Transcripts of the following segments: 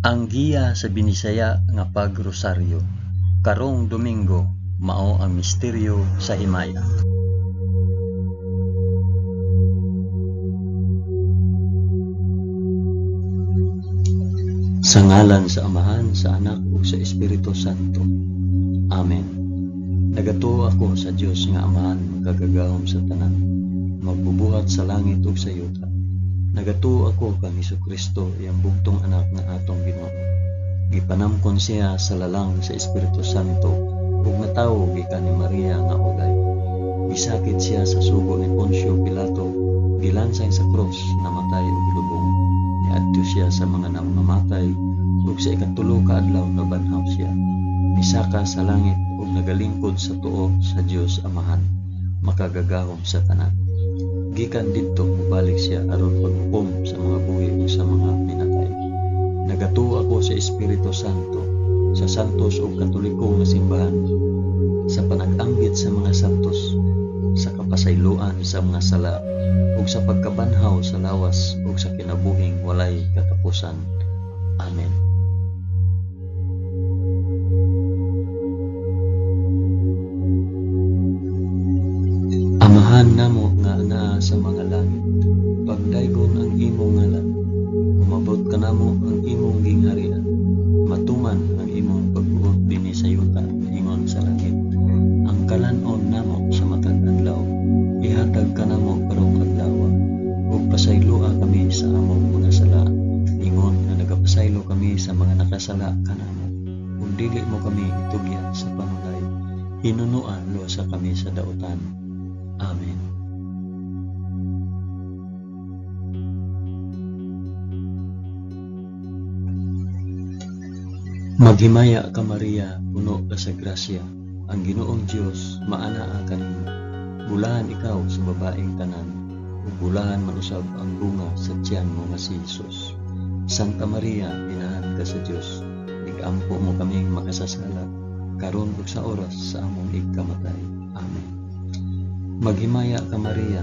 Ang giya sa Binisaya nga pagrosaryo. Karong Domingo mao ang misteryo sa himaya. Sa ngalan sa Amahan, sa Anak ug sa Espiritu Santo. Amen. Nagatuo ako sa Dios nga Amahan magkagagahom sa tanan, magbubuhat sa langit ug sa yuta. Nagatuo ako kang Hesukristo iyang bugtong anak nga atong Ginoo. Gipanamkon siya sa lalang sa Espiritu Santo ug natawo gikan ni Maria nga ulay. Gisakit siya sa sugo ni Poncio Pilato, gilansay sa krus, namatay ug lubong. Niadto siya sa mga namamatay ug sa ikatulo ka adlaw nabanhaw siya. Misaka sa langit ug nagalingkod sa tuo sa Dios Amahan, makagagahom sa tanan. Gikan didto mobalik siya aron paghukom sa mga buhi ug sa mga minatay. Nagatuo ako sa Espiritu Santo, sa santos ug katoliko nga simbahan, sa panag-anggit sa mga santos, sa kapasayloan sa mga sala, ug sa pagkabanhaw sa lawas ug sa kinabuhing walay katapusan. Amen. Amahan namo nga anaa sa mga langit, pagdaygon ang imong ngalan, umabot ka namo ang imong gingharian, matuman ang imong pagbuot dinhi sa yuta ingon sa langit. Ang kalanon namo sa matag adlaw, ihatag ka namo karong adlaw, ug pasayloa kami sa among mga sala, ingon nga nagapasaylo kami sa mga nakasala kanamo, ug dili mo kami itugyan sa panulay, hinunuan luwasa kami sa dautan. Amen. Maghimaya ka Maria, puno ka sa grasya, ang Ginoong Dios maanaa kanimo. Bulahan ikaw sa babaeng tanan, ug bulahan man usab ang bunga sa tiyan mo nga si Hesus. Santa Maria, inahan ka sa Dios, igampo mo kaming makasasala, karon ug sa oras sa among igkamatay. Amen. Maghimaya ka Maria,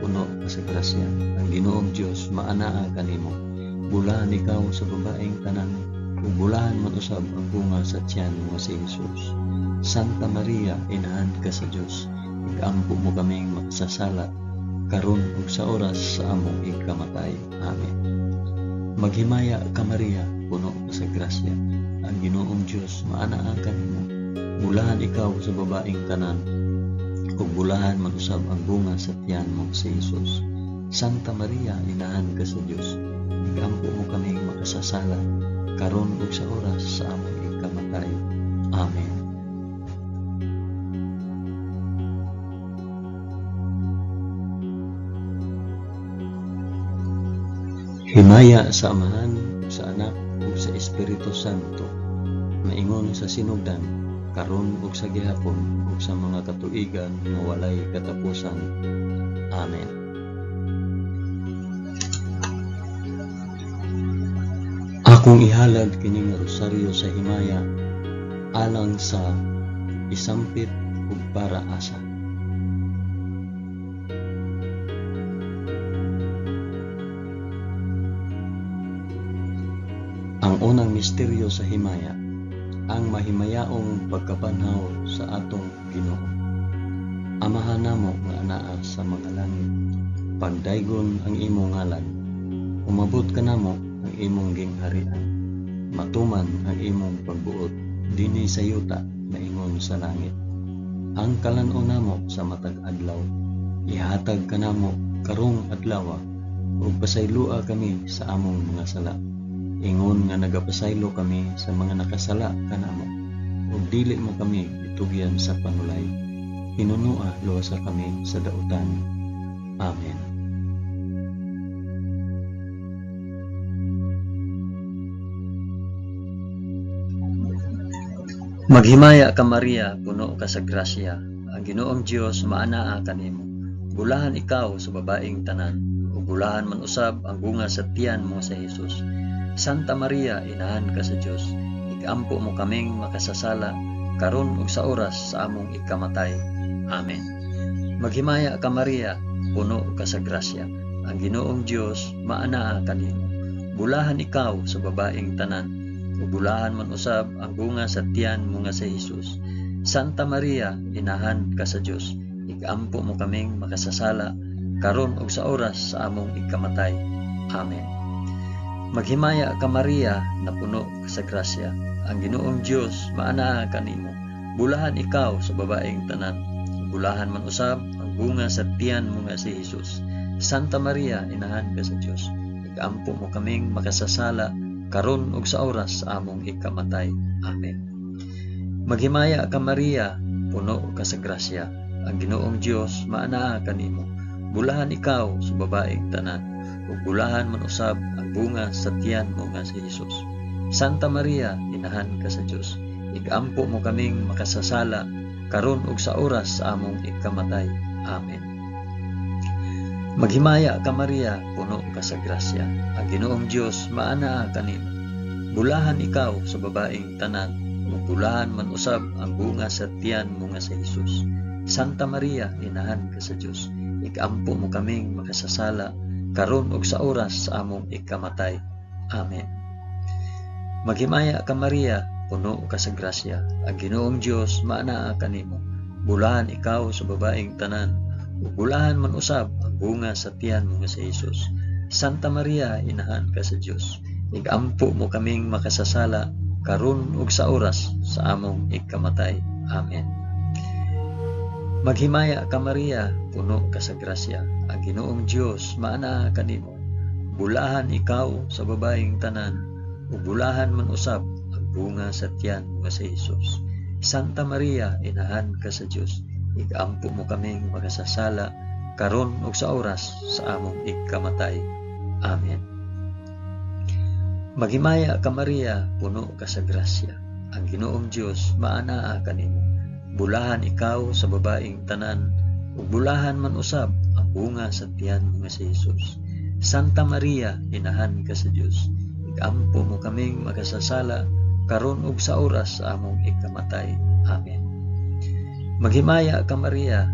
puno ka sa grasya, ang Ginoong Dios maanaa kanimo. Bulahan ikaw sa babaeng tanan, ug bulahan man usab ang bunga sa tiyan mo si Hesus. Santa Maria, inahan ka sa Dios, igampo mo kaming makasasala, karon ug sa oras sa among igkamatay. Amen. Maghimaya ka Maria, puno ka sa grasya, ang Ginoong Dios maanaa kanimo. Bulahan ikaw sa babaeng tanan, ug bulahan man usab ang bunga sa tiyan mo si Hesus. Santa Maria, inahan ka sa Dios, igampo mo kaming makasasala, karon ug sa oras sa among igkamatay. Amen. Himaya sa Amahan, sa Anak ug sa Espiritu Santo, maingon sa sinugdan, karon ug sa gihapon ug sa mga katuigan nga walay katapusan. Amen. Akong ihalad kining rosaryo sa himaya, alang sa isampit ug para asa. Ang unang misteryo sa himaya, ang mahimayaong pagkabanhaw sa atong Ginoo. Amahan namo nga anaa sa mga langit, pagdaygon ang imong ngalan, umabot ka namo ang imong gingharian, matuman ang imong pagbuot dinhi sa yuta maingon sa langit. Ang kalanon namo sa matag adlaw, ihatag ka namo karong adlaw, ug pasayloa kami sa among mga sala, ingon nga nagapasaylo kami sa mga nakasala kanamo, ug dili mo kami itugyan sa panulay, hinunua luwasa kami sa dautan. Amen. Maghimaya ka Maria, puno ka sa grasya, ang Ginoong Dios maanaa kanimo. Bulahan ikaw sa babaeng tanan, ug bulahan man usab ang bunga sa tiyan mo sa Hesus. Santa Maria, inahan ka sa Dios, igampo mo kaming makasasala, karon ug sa oras sa among igkamatay. Amen. Maghimaya ka Maria, puno ka sa grasya, ang Ginoong Dios maanaa kanimo. bulahan ikaw sa babaeng tanan, ug bulahan man usab ang bunga sa tiyan mo nga si Jesus. Santa Maria, inahan ka sa Dios, igampo mo kaming makasasala, karon ug sa oras sa among ikamatay. Amen. Maghimaya ka Maria, na puno ka sa grasya, ang Ginoong Dios maanaa kanimo. Bulahan ikaw sa babaeng tanan, bulahan man usab ang bunga sa tiyan mo nga si Jesus. Santa Maria, inahan ka sa Dios, igampo mo kaming makasasala, karon ug sa oras sa among ikamatay. Amen. Maghimaya ka Maria, puno ka sa grasya, ang Ginoong Dios maanaa kanimo. Bulahan ikaw sa babaeng tanan, ug bulahan man usab ang bunga sa tiyan mo nga si Jesus. Santa Maria, inahan ka sa Dios, igampo mo kaming makasasala, karon ug sa oras sa among ikamatay. Amen. Maghimaya ka Maria, puno ka sa grasya, ang Ginoong Dios maanaa kanimo. Bulahan ikaw sa babaeng tanan, ug bulahan man usab ang bunga sa tiyan mo nga si Jesus. Santa Maria, inahan ka sa Dios, igampo mo kaming makasasala, karon ug sa oras sa among ikamatay. Amen. Maghimaya ka Maria, puno ka sa grasya, ang Ginoong Dios maanaa kanimo. Bulahan ikaw sa babaeng tanan, ug bulahan man usab ang bunga sa tiyan mo nga si Jesus. Santa Maria, inahan ka sa Dios, igampo mo kaming makasasala, karon ug sa oras sa among ikamatay. Amen. Maghimaya ka Maria, puno ka sa grasya, ang Ginoong Dios maanaa kanimo. Bulahan ikaw sa babaeng tanan, ug bulahan man usab ang bunga sa tiyan mo nga si Jesus. Santa Maria, inahan ka sa Dios, igampo mo kaming makasasala, karon ug sa oras sa among ikamatay. Amen. Maghimaya ka Maria, puno ka sa grasya, ang Ginoong Dios maanaa kanimo. Bulahan ikaw sa babaeng tanan, ug bulahan man usab ang bunga sa tiyan mo nga si Jesus. Santa Maria, inahan ka sa Dios, igampo mo kaming makasasala, karon ug sa oras sa among ikamatay. Amen. Maghimaya ka Maria,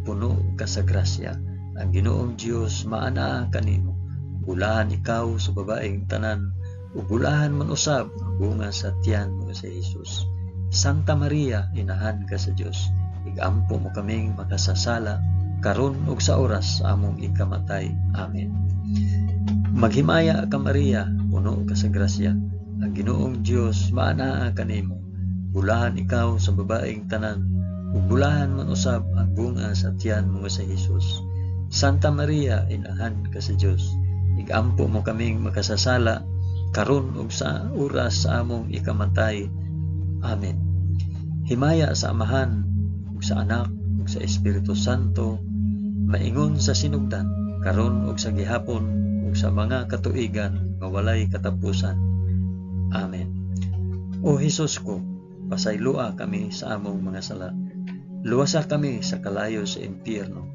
puno ka sa grasya, ang Ginoong Dios maanaa kanimo. Bulahan ikaw sa babaeng tanan, ug bulahan man usab ang bunga sa tiyan mo sa Jesus. Santa Maria, inahan ka sa Dios, igampo mo kaming makasasala, karon ug sa oras sa among ikamatay. Amen. Maghimaya ka Maria, puno ka sa grasya, ang Ginoong Dios maanaa kanimo. Bulahan ikaw sa babaeng tanan, ug bulahan man usab ang bunga sa tiyan mo sa Jesus. Santa Maria, inahan ka sa Dios, igampo mo kaming makasasala, karon ug sa oras sa among ikamatay. Amen. Himaya sa Amahan, ug sa Anak, ug sa Espiritu Santo, maingon sa sinugdan, karon ug sa gihapon, ug sa mga katuigan nga walay katapusan. Amen. O Hesus ko, pasaylua kami sa among mga sala. Luwasa kami sa kalayo sa impyerno,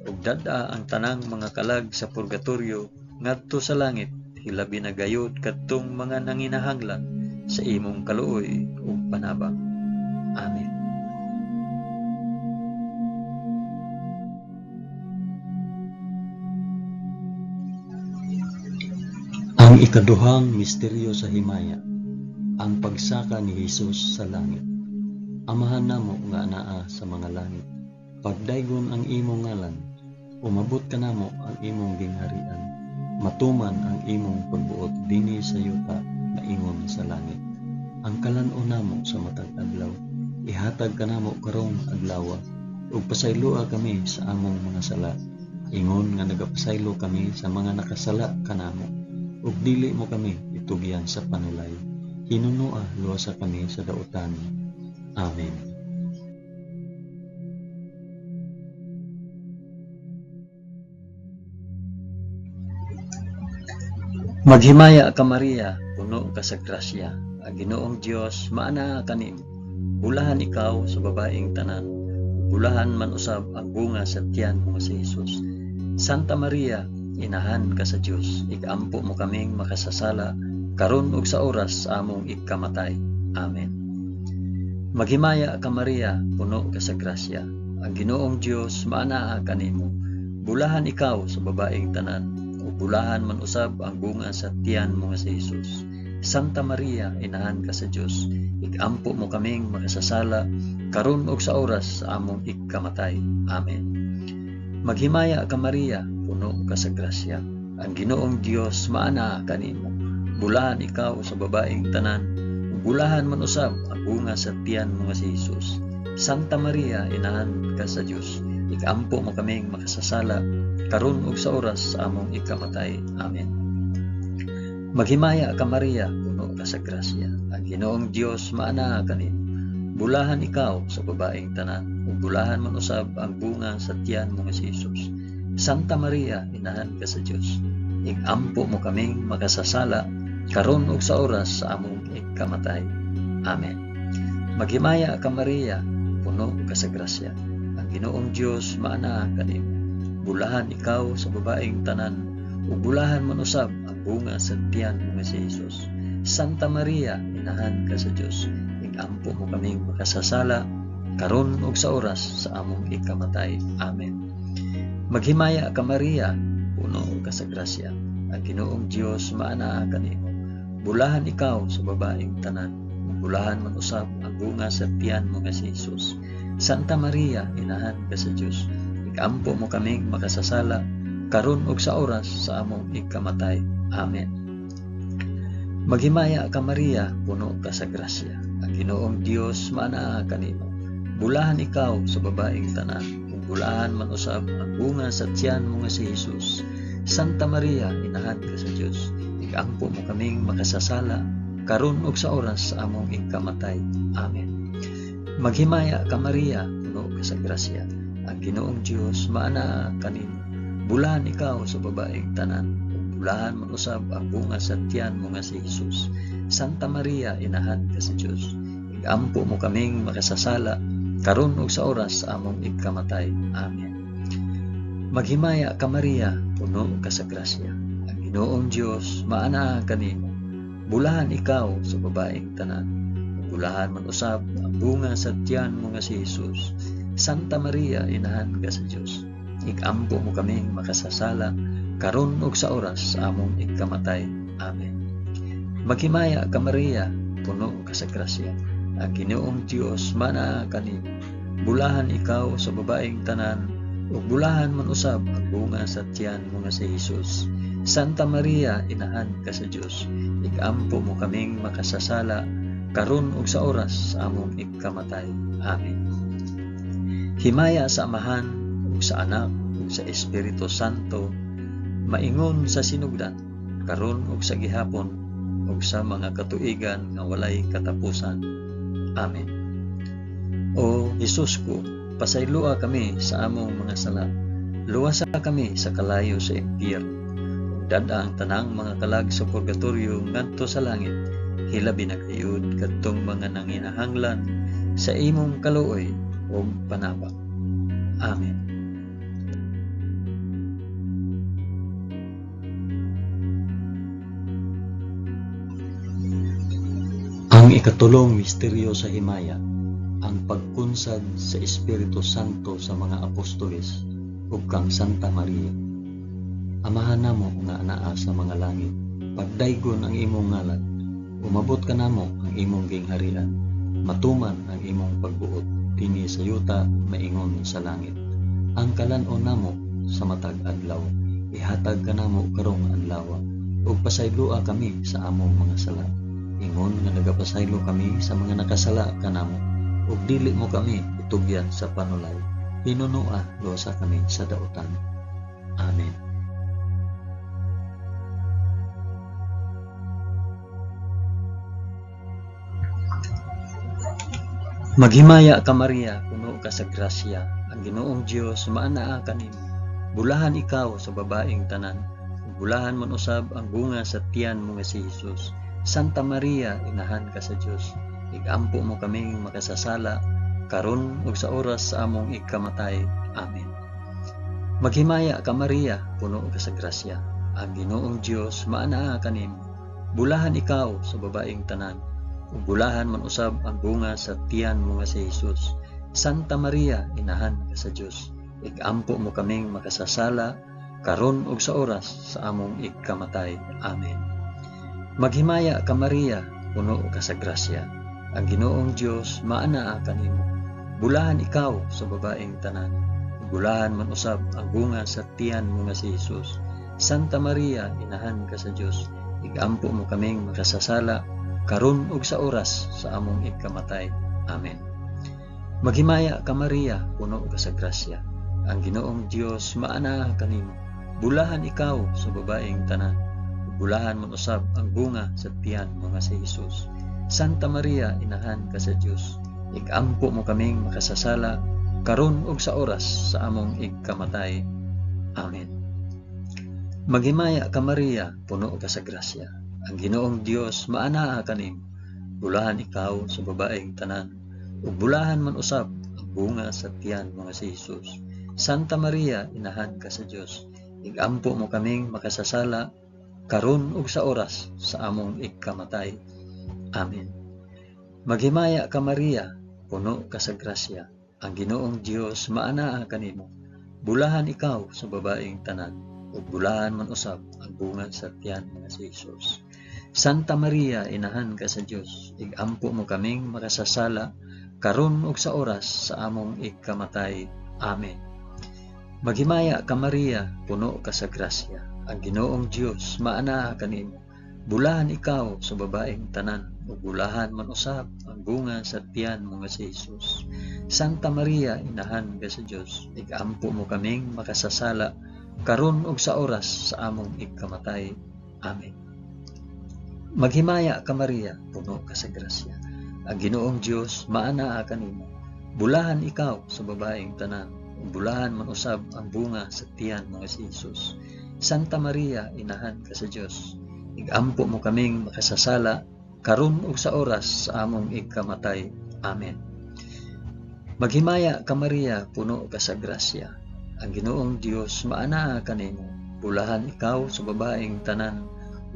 ug dad-a ang tanang mga kalag sa purgatorio ngadto sa langit, hilabi na gayud kadtong mga nanginahanglan sa imong kaluoy ug panabang. Amen. Ang ikaduhang misteryo sa himaya, ang pagsaka ni Jesus sa langit. Amahan namo nga anaa sa mga langit, pagdaygon ang imong ngalan, umabot ka namo ang imong gingharian, matuman ang imong pagbuot dinhi sa yuta na ingon sa langit. Ang kalan-o namo sa matag adlaw, ihatag ka namo karong adlaw, ug pasayloa kami sa among mga sala, ingon nga nagapasaylo kami sa mga nakasala kanamo, ug dili mo kami itugyan sa panulay, hinunua luwasa kami sa dautan. Amen. Maghimaya ka Maria, puno ka sa grasya, ang Ginoong Dios maanaa kanimo. Bulahan ikaw sa babaeng tanan, bulahan man usab ang bunga sa tiyan mo si Jesus. Santa Maria, inahan ka sa Dios, igampo mo kaming makasasala, karon ug sa oras sa among ikamatay. Amen. Maghimaya ka Maria, puno ka sa grasya, ang Ginoong Dios maanaa kanimo. Bulahan ikaw sa babaeng tanan, ug ug bulahan man usab ang bunga sa tiyan mo nga si Jesus. Santa Maria, inahan ka sa Dios, igampo mo kaming makasasala karon ug sa oras sa among ikamatay. Amen. Maghimaya ka Maria, puno ka sa grasya. Ang Ginoong Dios maana kanimo. Bulahan ikaw sa babaeng tanan, ug bulahan man usab ang bunga sa tiyan mo nga si Jesus. Santa Maria, inahan ka sa Dios, igampo mo kaming makasasala karon ug sa oras sa among ikamatay. Amen. Maghimaya ka Maria, puno ka sa grasya. Ang Ginoong Dios maana kanimo. Bulahan ikaw sa babaeng tanan, ug bulahan man usab ang bunga sa tiyan mo nga si Jesus. Santa Maria, inahan ka sa Dios, igampo mo kaming makasasala karon ug sa oras sa among ikamatay. Amen. Maghimaya ka Maria, puno ka sa grasya. Ang Ginoong Dios maana kanimo. Bulahan ikaw sa babaeng tanan, ug bulahan man usab ang bunga sa tiyan mo nga si Jesus. Santa Maria, inahan ka sa Dios, igampo mo kaming makasasala karon ug sa oras sa among ikamatay. Amen. Maghimaya ka Maria, puno ka sa grasya. Ang Ginoong Dios maana kanimo. Bulahan ikaw sa babaeng tanan, ug bulahan man usab ang bunga sa tiyan mo nga si Jesus. Santa Maria, inahan ka sa Dios, igampo mo kaming makasasala karon ug sa oras sa among ikamatay. Amen. Maghimaya ka Maria, puno ka sa grasya. Ang Ginoong Dios maana kanimo. Bulahan ikaw sa babaeng tanan, ug bulahan man usab ang bunga sa tiyan mo nga si Jesus. Santa Maria, inahan ka sa Dios, igampo mo kaming makasasala karon ug sa oras sa among ikamatay. Amen. Maghimaya ka Maria, puno ka sa grasya. Ang Ginoong Dios maana kanimo. Bulahan ikaw sa babaeng tanan, ug bulahan man usab ang bunga sa tiyan mo nga si Jesus. Santa Maria, inahan ka sa Dios, igampo mo kaming makasasala karon ug sa oras sa among ikamatay. Amen. Maghimaya ka Maria, puno ka sa grasya. Ang Ginoong Dios maana kanimo. Bulahan ikaw sa babaeng tanan, ug bulahan man usab ang bunga sa tiyan mo nga si Jesus. Santa Maria, inahan ka sa Dios, igampo mo kaming makasasala karon ug sa oras sa among ikamatay. Amen. Maghimaya ka Maria, puno ka sa grasya. Ang Ginoong Dios maana kanimo. Bulahan ikaw sa babaeng tanan, ug bulahan man usab ang bunga sa tiyan mo nga si Jesus. Santa Maria, inahan ka sa Dios, igampo mo kaming makasasala karon ug sa oras sa among ikamatay. Amen. Himaya sa Amahan, ug sa Anak, ug sa Espiritu Santo, maingon sa sinugdan, karon ug sa gihapon, ug sa mga katuigan nga walay katapusan. Amen. O Jesus ko, pasaylua kami sa among mga sala, luwasa kami sa kalayo sa impyerno, ug dada ang tanang mga kalag sa purgatorio ngadto sa langit, hilabi na kayud kadtong mga nanginahanglan sa imong kaluoy ug panabak. Amen. Ang ikatulong misteryo sa himaya, ang pagkunsad sa Espiritu Santo sa mga apostoles ug kang Santa Maria. Amahan namo nga anaa sa mga langit, pagdaygon ang imong ngalan, umabot ka namo ang imong gingharian, matuman ang imong pagbuot dinhi sa yuta maingon sa langit. Ang kalan-on namo sa matag adlaw, ihatag ka namo karong adlaw, ug pasaylua kami sa among mga sala. Ingon nga nagapasaylo kami sa mga nakasala kanamo, ug dili mo kami itugyan sa panulay. Hinunua luwasa kami sa dautan. Amen. Maghimaya ka Maria, puno ka sa grasya. Ang Ginoong Dios maanaa kanimo. Bulahan ikaw sa babaeng tanan, ug bulahan man usab ang bunga sa tiyan mo nga si Jesus. Santa Maria, inahan ka sa Dios, igampo mo kaming makasasala karon ug sa oras sa among ikamatay. Amen. Maghimaya ka Maria, puno ka sa grasya. Ang Ginoong Dios maanaa kanimo. Bulahan ikaw sa babaeng tanan, ug bulahan man usab ang bunga sa tiyan mo nga si Jesus. Santa Maria, inahan ka sa Dios, igampo mo kaming makasasala karon ug sa oras sa among ikamatay. Amen. Maghimaya ka Maria, puno ka sa grasya. Ang Ginoong Dios maanaa kanimo. Bulahan ikaw sa babaeng tanan. Bulahan man usab ang bunga sa tiyan mo nga si Jesus. Santa Maria, inahan ka sa Dios. Igampo mo kaming makasasala karon ug sa oras sa among ikamatay. Amen. Maghimaya ka Maria, puno ka sa grasya. Ang Ginoong Dios maanaa kanimo. Bulahan ikaw sa babaeng tanan. Bulahan man usab ang bunga sa tiyan mo nga si Jesus. Santa Maria, inahan ka sa Dios. Igampo mo kaming makasasala karon ug sa oras sa among ikamatay. Amen. Maghimaya ka Maria, puno ka sa grasya. Ang Ginoong Dios maanaa kanimo. Bulahan ikaw sa babaeng tanan. Ug bulahan man usab ang bunga sa tiyan mo nga si Jesus. Santa Maria, inahan ka sa Dios. Igampo mo kaming makasasala karon ug sa oras sa among ikamatay. Amen. Maghimaya ka Maria, puno ka sa grasya. Ang Ginoong Dios maanaa kanimo. Bulahan ikaw sa babaeng tanan, ug bulahan man usab ang bunga sa tiyan nga si Jesus. Santa Maria, inahan ka sa Dios. Igampo mo kaming makasasala karon ug sa oras sa among ikamatay. Amen. Maghimaya ka Maria, puno ka sa grasya. Ang Ginoong Dios maanaa kanimo. Bulahan ikaw sa babaeng tanan, ug bulahan man usab ang bunga sa tiyan mo nga si Jesus. Santa Maria, inahan ka sa Dios. Igampo mo kaming makasasala karon ug sa oras sa among ikamatay. Amen. Maghimaya ka Maria, puno ka sa grasya. Ang Ginoong Dios maanaa kanimo. Bulahan ikaw sa babaeng tanan, ug bulahan man usab ang bunga sa tiyan mo nga si Jesus. Santa Maria, inahan ka sa Dios. Igampo mo kaming makasasala karon ug sa oras sa among ikamatay. Amen. Maghimaya ka Maria, puno ka sa grasya. Ang Ginoong Dios maanaa kanimo. Bulahan ikaw sa babaeng tanan,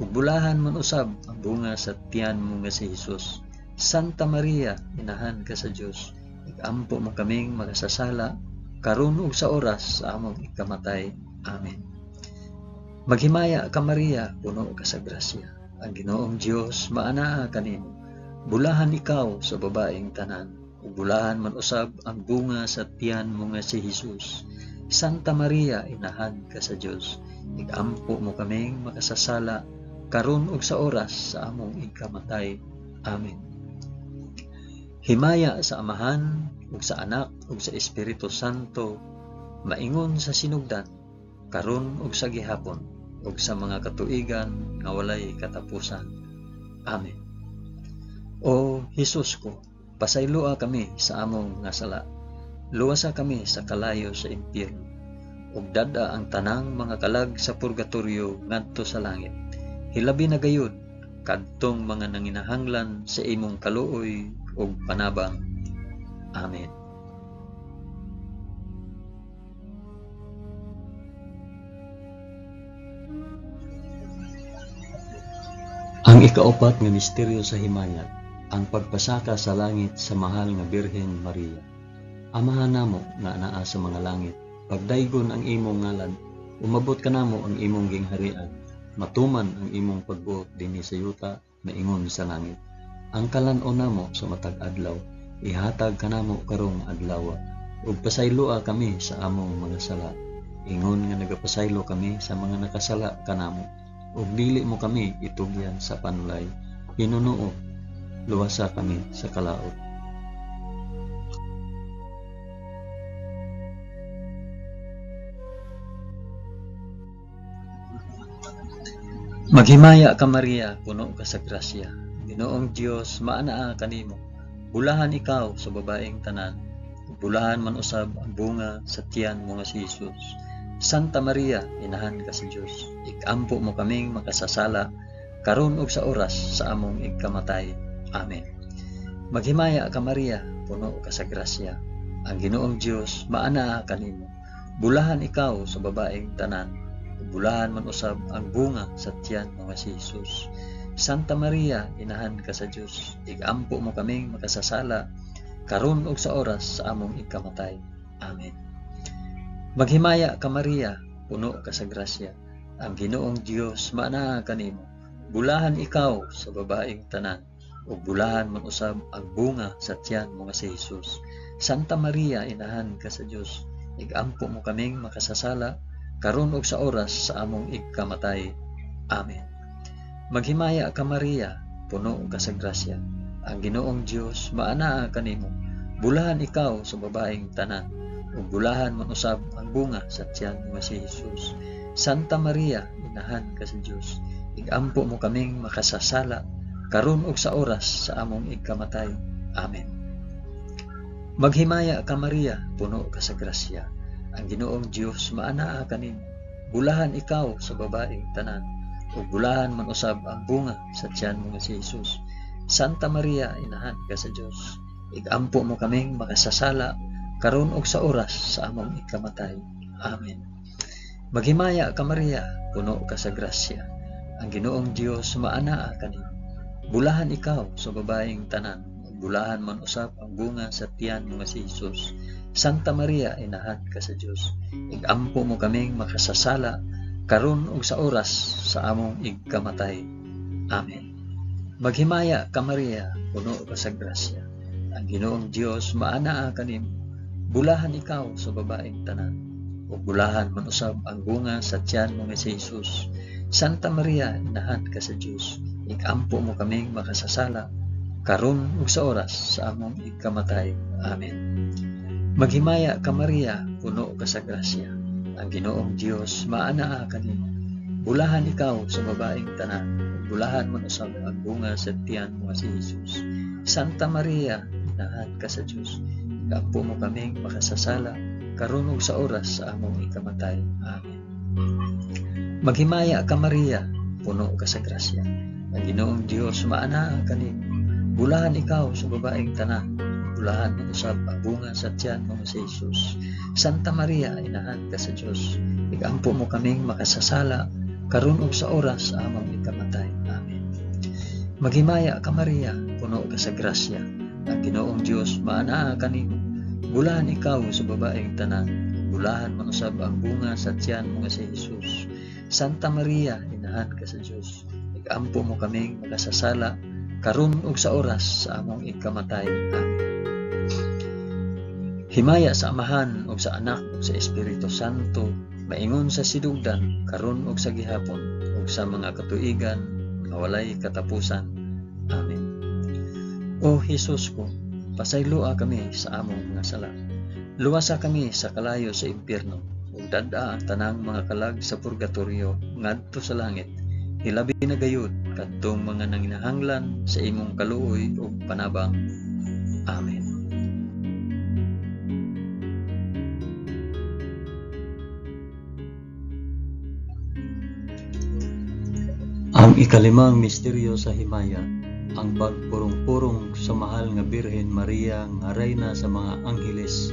ug bulahan man usab ang bunga sa tiyan mo nga si Jesus. Santa Maria, inahan ka sa Dios. Igampo mo kaming makasasala karon ug sa oras sa among ikamatay. Amen. Maghimaya ka Maria, puno ka sa grasya. Ang Ginoong Dios maanaa kanimo. Bulahan ikaw sa babaeng tanan, ug bulahan man usab ang bunga sa tiyan mo nga si Jesus. Santa Maria, inahan ka sa Dios. Igampo mo kaming makasasala karon ug sa oras sa among ikamatay. Amen. Himaya sa Amahan ug sa Anak ug sa Espiritu Santo, maingon sa sinugdan, karon ug sa gihapon, ug sa mga katuigan nga walay katapusan. Amen. O Hesus ko, pasayloa kami sa among nga sala. Luwasa kami sa kalayo sa impyerno, ug dada ang tanang mga kalag sa purgatorio ngadto sa langit. Hilabi na gayud kadtong mga nanginahanglan sa imong kaluoy ug panabang. Amen. Ang ikaapat nga misteryo sa himayat, ang pagpasaka sa langit sa mahal nga Birhen Maria. Amahan namo nga anaa sa mga langit, pagdaygon ang imong ngalan, umabot ka namo ang imong gingharian, matuman ang imong pagbuot dinhi sa yuta maingon sa langit. Ang kalan-on namo sa matag adlaw, ihatag kanamo karong adlaw, ug pasayloa kami sa among mga sala. Ingon nga nagapasaylo kami sa mga nakasala kanamo, ug dili mo kami itugyan sa panulay. Hinunoo, luwasa kami sa kalaot. Maghimaya ka Maria, puno ka sa grasya. Ginoong Dios maanaa kanimo. Bulahan ikaw sa babaeng tanan, bulahan man usab ang bunga sa tiyan mo nga si Jesus. Santa Maria, inahan ka sa Dios. Igampo mo kaming makasasala karon ug sa oras sa among ikamatay. Amen. Maghimaya ka Maria, puno ka sa grasya. Ang Ginoong Dios maanaa kanimo. Bulahan ikaw sa babaeng tanan, bulahan man usab ang bunga sa tiyan mo nga si Jesus. Santa Maria, inahan ka sa Dios. Igampo mo kaming makasasala karon ug sa oras sa among ikamatay. Amen. Maghimaya ka Maria, puno ka sa grasya. Ang Ginoong Dios maanaa kanimo. Bulahan ikaw sa babaeng tanan, ug bulahan man usab ang bunga sa tiyan mo nga si Jesus. Santa Maria, inahan ka sa Dios, igampo mo kaming makasasala karon ug sa oras sa among igkamatay. Amen. Maghimaya ka Maria, puno ka sa grasya. Ang Ginoong Dios maanaa kanimo. Bulahan ikaw sa babaeng tanan, ug bulahan man usab ang bunga sa tiyan mo nga si Jesus. Santa Maria, inahan ka sa Dios, igampo mo kaming makasasala karon ug sa oras sa among igkamatay. Amen. Maghimaya ka Maria, puno ka sa grasya. Ang Ginoong Dios maanaa kanimo. Bulahan ikaw sa babaeng tanan, ug bulahan man usab ang bunga sa tiyan mo nga si Jesus. Santa Maria, inahan ka sa Dios, igampo mo kaming makasasala karon ug sa oras sa among igkamatay. Amen. Maghimaya ka Maria, puno ka sa grasya. Ang Ginoong Dios maanaa kanimo. Bulahan ikaw sa babaeng tanan, bulahan man usab ang bunga sa tiyan mo nga si Jesus. Santa Maria, inahan ka sa Dios, igampo mo kaming makasasala karon ug sa oras sa among igkamatay. Amen. Maghimaya ka Maria, puno ka sa grasya. Ang Ginoong Dios maanaa kanimo. Bulahan ikaw sa babaeng tanan, ug bulahan man usab ang bunga sa tiyan mo nga si Jesus. Santa Maria, inahan ka sa Dios, igampo mo kaming makasasala karon ug sa oras sa among igkamatay. Amen. Maghimaya ka Maria, puno ka sa grasya. Ang Ginoong Dios maanaa kanimo. Bulahan ikaw sa babaeng tanan, ug bulahan man usab ang bunga sa tiyan mo nga si Jesus. Santa Maria, inahan ka sa Dios, igampo mo kaming makasasala karon ug sa oras sa among ikamatay. Amen. Maghimaya ka Maria, puno ka sa grasya. Ang Ginoong Dios maanaa kanimo. Bulahan ikaw sa babaeng tanan, bulahan man usab ang bunga sa tiyan mo nga si Jesus. Santa Maria, inahan ka sa Dios, igampo mo kaming makasasala karon ug sa oras sa among ikamatay. Amen. Maghimaya ka Maria, puno ka sa grasya. Ang Ginoong Dios maanaa kanimo. Bulahan ikaw sa babaeng tanan, bulahan man usab ang bunga sa tiyan mo nga si Jesus. Santa Maria, inahan ka sa Dios, igampo mo kaming makasasala karon ug sa oras sa among ikamatay. Amen. Himaya sa Amahan ug sa Anak ug sa Espiritu Santo, maingon sa sidugdan karon ug sa gihapon ug sa mga katuigan nga walay katapusan. Amen. O Jesus ko, pasayloa kami sa among mga sala. Luwasa kami sa kalayo sa impyerno, ug dad-a ang tanang mga kalag sa purgatorio ngadto sa langit. Hilabi na gayud kadtong mga nanginahanglan sa imong kaluoy ug panabang. Amen. Ang ikalimang misteryo sa himaya, ang pagpurong-purong sa mahal nga Birhen Maria nga reyna sa mga angheles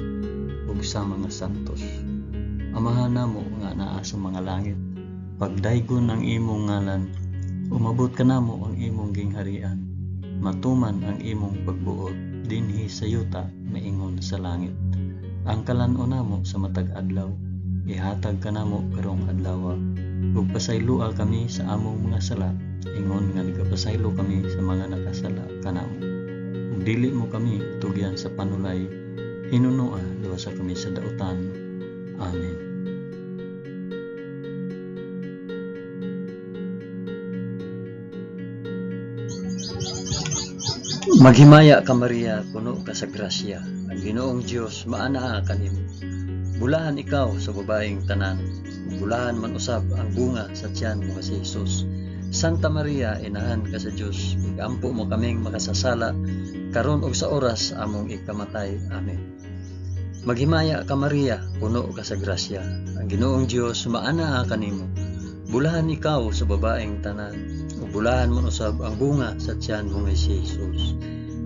ug sa mga santos. Amahan namo nga naa sa mga langit, pagdaygon ang imong ngalan, umabot ka namo ang imong gingharian, matuman ang imong pagbuot dinhi sa yuta maingon sa langit. Ang kalan-o namo sa matag adlaw, ihatag ka namo karong adlaw, ug pasaylua kami sa among mga sala, ingon nga nagapasaylo kami sa mga nakasala kanamo. Ug dili mo kami tugyan sa panulay, hinunoa luwasa kami sa dautan. Amen. Maghimaya ka Maria, puno ka sa grasya. Ang Ginoong Dios maanaa kanimo. Bulahan ikaw sa babaeng tanan, bulahan man usab ang bunga sa tiyan mo nga si Jesus. Santa Maria, inahan ka sa Dios, igampo mo kaming makasasala karon ug sa oras sa among ikamatay. Amen. Maghimaya ka Maria, puno ka sa grasya. Ang Ginoong Dios maanaa kanimo. Bulahan ikaw sa babaeng tanan, ug bulahan man usab ang bunga sa tiyan mo nga si Jesus.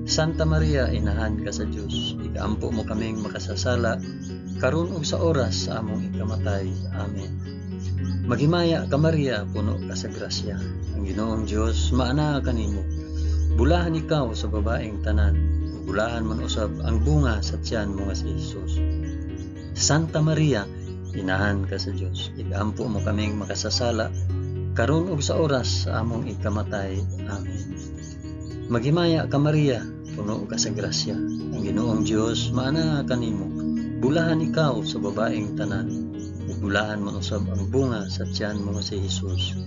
Santa Maria, inahan ka sa Dios, igampo mo kaming makasasala karon ug sa oras sa among ikamatay. Amen. Maghimaya ka Maria, puno ka sa grasya. Ang Ginoong Dios maanaa kanimo. Bulahan ikaw sa babaeng tanan, ug bulahan man usab ang bunga sa tiyan mo nga si Jesus. Santa Maria, inahan ka sa Dios. Igampo mo kaming makasasala karon ug sa oras sa among ikamatay. Amen. Maghimaya ka Maria, puno ka sa grasya. Ang Ginoong Dios maana kanimo. Bulahan ikaw sa babaeng tanan. Ug bulahan man usab ang bunga sa tiyan mo si Jesus.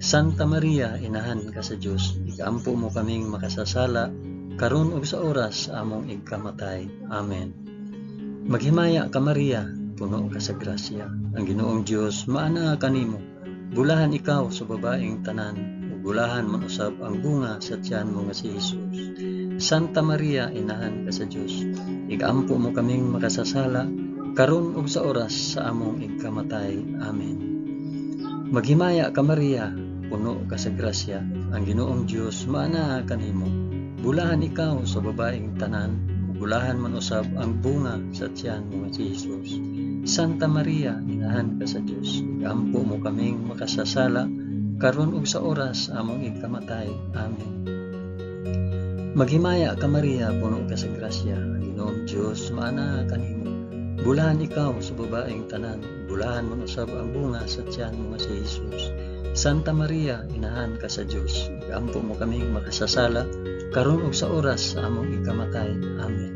Santa Maria, inahan ka sa Dios. Igampo mo kaming makasasala karon ug sa oras sa among ikamatay. Amen. Maghimaya ka Maria, puno ka sa grasya. Ang Ginoong Dios maana kanimo. Bulahan ikaw sa babaeng tanan, ug bulahan man usab ang bunga sa tiyan mo nga si Jesus. Santa Maria, inahan ka sa Dios. Igampo mo kaming makasasala karon ug sa oras sa among ikamatay. Amen. Maghimaya ka Maria, puno ka sa grasya. Ang Ginoong Dios maana kanimo. Bulahan ikaw sa babaeng tanan, bulahan man usab ang bunga sa tiyan mo si Jesus. Santa Maria, inahan ka sa Dios. Igampo mo kaming makasasala karon ug sa oras sa among ikamatay. Amen. Maghimaya ka Maria, puno ka sa grasya. Ang Ginoong Dios maana kanimo. Bulahan ikaw sa babaeng tanan, bulahan man usab ang bunga sa tiyan mo si Jesus. Santa Maria, inahan ka sa Dios. Igampo mo kaming makasasala karon ug sa oras sa among ikamatay. Amen.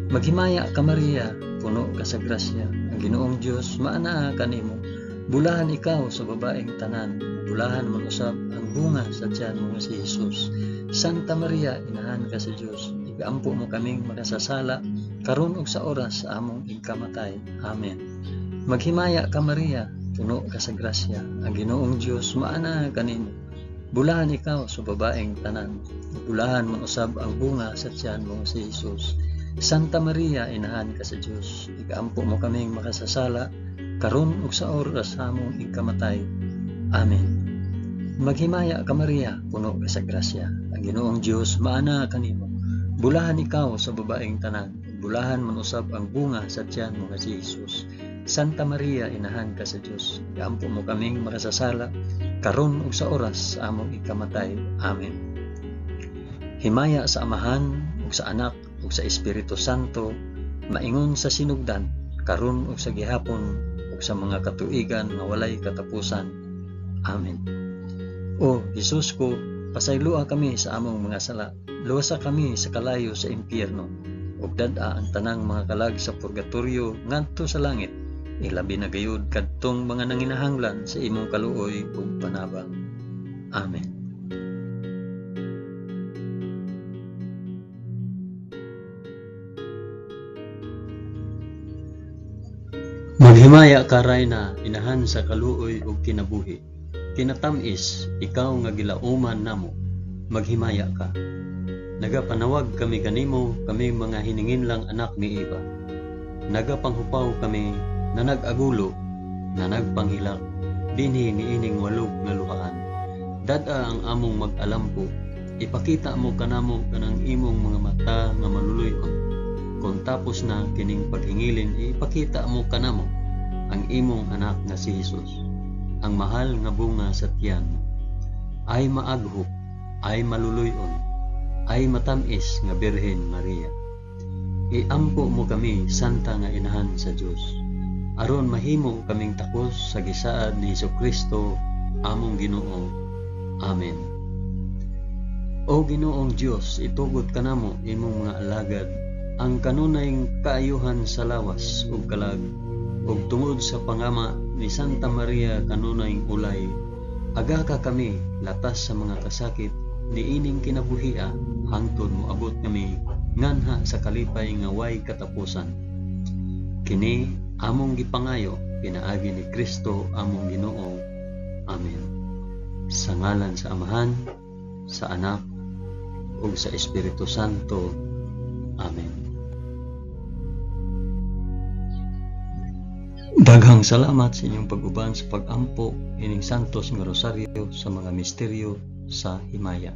Maghimaya ka Maria, puno ka sa grasya. Ang Ginoong Dios maana kanimo. Bulahan ikaw sa babaeng tanan, bulahan man usab ang bunga sa tiyan mo si Jesus. Santa Maria, inahan ka sa Dios. Igampo mo kaming makasasala karon ug sa oras sa among ikamatay. Amen. Maghimaya ka Maria, puno ka sa grasya. Ang Ginoong Dios maana kanimo. Bulahan ikaw sa babaeng tanan, bulahan man usab ang bunga sa tiyan mo si Jesus. Santa Maria, inahan ka sa Dios. Igampo mo kaming makasasala karon ug sa oras sa among ikamatay. Amen. Maghimaya ka Maria, puno ka sa grasya. Ang Ginoong Dios maana kanimo. Bulahan ikaw sa babaeng tanan, bulahan man usab ang bunga sa tiyan mo si Jesus. Santa Maria, inahan ka sa Dios. Igampo mo kaming makasasala karon ug sa oras sa among ikamatay. Amen. Himaya sa Amahan ug sa Anak ug sa Espiritu Santo, maingon sa sinugdan, karon ug sa gihapon ug sa mga katuigan nga walay katapusan. Amen. O Jesus ko, pasaylua kami sa among mga sala, luwasa kami sa kalayo sa impyerno, ug dad-a ang tanang mga kalag sa purgatorio ngadto sa langit. Ilabi na gayud kadtong mga nanginahanglan sa imong kaluoy ug panabang. Amen. Maghimaya ka Rayna, inahan sa kaluoy ug kinabuhi. Kinatamis, ikaw nga gilauman namo. Maghimaya ka. Nagapanawag kami kanimo, kami mga hiningin lang anak ni Eva. Nagapanghupaw kami na nag-agulo, na nagpanghilak, dinhi niining walog nga luhaan. Dad-a ang among mag-alampo, ipakita mo kanamo kanang imong mga mata nga maluluyon. Kung tapos na kining paghingilin, ipakita mo kanamo ang imong anak nga si Jesus. Ang mahal nga bunga sa tiyan, ay maaghok, ay maluluyon, ay matamis nga Birhen Maria. Iampo mo kami, Santa nga inahan sa Dios, aron mahimo kaming takos sa gisaad ni Jesucristo among Ginoo. Amen. O Ginoong Dios, itugod kanamo imong mga alagad ang kanunayng kaayuhan sa lawas ug kalag, ug tungod sa pangama ni Santa Maria kanunayng ulay, aga ka kami latas sa mga kasakit niining kinabuhia hangtod moabot kami nganha sa kalipay nga way katapusan. Kini among gipangayo pinaagi ni Kristo among Ginoo. Amen. Sa ngalan sa Amahan, sa Anak, ug sa Espiritu Santo. Amen. Daghang salamat sa inyong pag-uban sa pag-ampo ining santos nga rosaryo sa mga misteryo sa himaya.